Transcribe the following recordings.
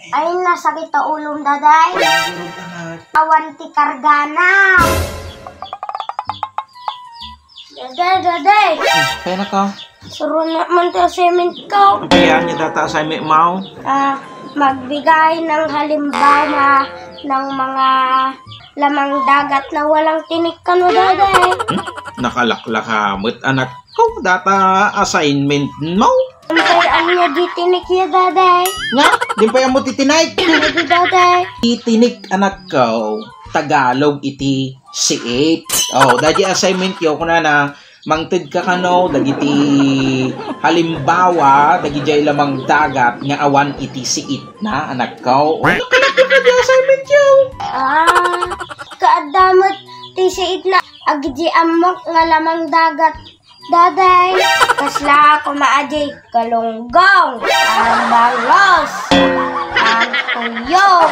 Ay, nasakit ang ulong daday. Awan ti kargana. Daday. Kaya na ka? Suro naman ti assignment ko. Kaya niya data assignment mo? Magbigay ng halimbawa ng mga lamang dagat na walang tinik ka no, daday. Nakalaklakamot anak ko. Data assignment mo? Ang niya di tinik niya, daday. Nga? Di pa yung mo titinig? Hindi, daday. Itinik anak ko. Tagalog iti siit. Dadi assignment yo kuna na mangted ka kano dagiti halimbawa dagiti lamang dagat nga awan iti siit na anak ko. Nakalapit na di assignment yo. Kaadamot ti siit na agdi amok nga lamang dagat, daday. Kasla ako maadi kalunggong, ang bangos, ang tuyok,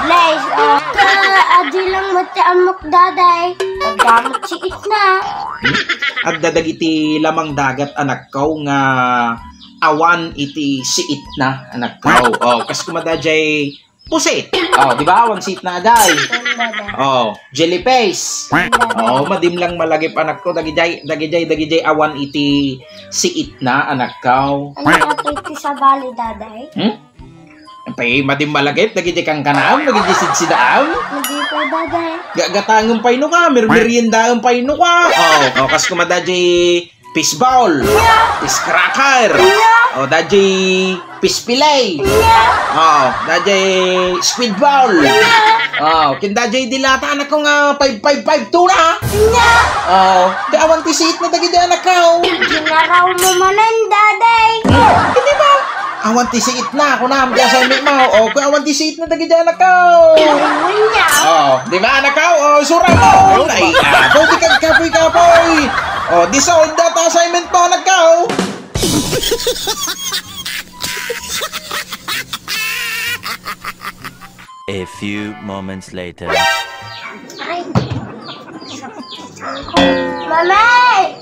blaze, kaadi lang mati amok, daday. Kagamot siit na. At dadagiti lamang dagat anak ko nga awan iti siit na anak ko. Kas kumadajay pusit. Di ba? Awan siit na aday. Jellyface. Madim lang malagip anak ko. Dagijay awan iti siit na anak ko. Ano nato iti sa bali, daday? Pay madim malagip. Dagijay kang kanam. Dagijay sidsidam. Hindi pa, daday. Gagatangong payno ka. Mirmeriendaong payno ka. Kas kumadajay fish ball. Fish cracker. Dajay fish fillet. Dajay squid ball. Kindajay dilata anak ko nga 555 tuna. Di awan ti siit na dagiti anak ko. Ginaraw mo manan, daday. Hindi ba? Awan ti siit na ako na di assignment mo. Kung awan ti siit na dagiti anak ko. Di ba anak ko? Sura mo. Ay, di kag kapoy. Dissolve data assignment mo anak ko. A few moments later. Ay. Mamay!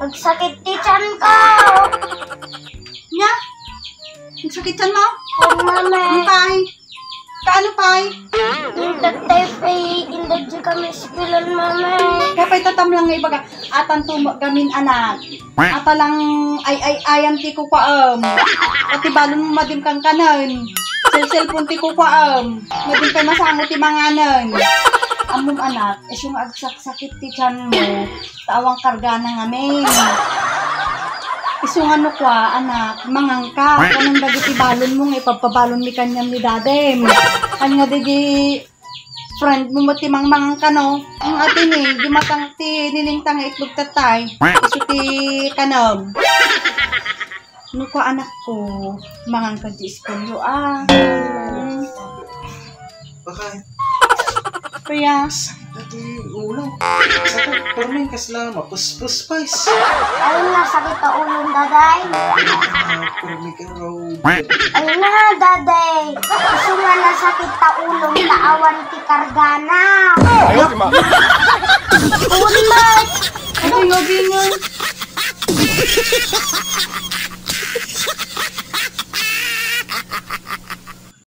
Magsakit ti tiyan ko. Nya? Nagsakitan mo? Mamay. Pay? Kaano pay? Tatay pay, indadyo kami sipilan, mamay. Kaya pa'y tatam lang nga ibaga. Atan gamin anak. Ata lang ayan ti ko paam. At ibalon mo madim kang kanan. Cellphone ti ko paam. Madim kay masango ti manganan. Amom anak, yung agsak-sakit ti tiyan mo. Taawang karga na ngamin. Isung ano kwa, anak, mangangka. Kanang dagiti balon mo nga ipapabalon mi kanyang ni dadem. Kanya digi friend mo matimang mangangka no. Ang atin gimatang ti nilingtang itlog tatay. Isu ti kanam. Ano kwa anak ko, mangangka di iskulyo Bakit? Kuya. Dati ulo. Sakit. Pero may kasla mapus-pus pais. Ayun na, sakit ang ulong, daday. Pero may karaw. Ayun na, daday. Gusto nga na sakit ang ulong taawan ti kargana. Ano yung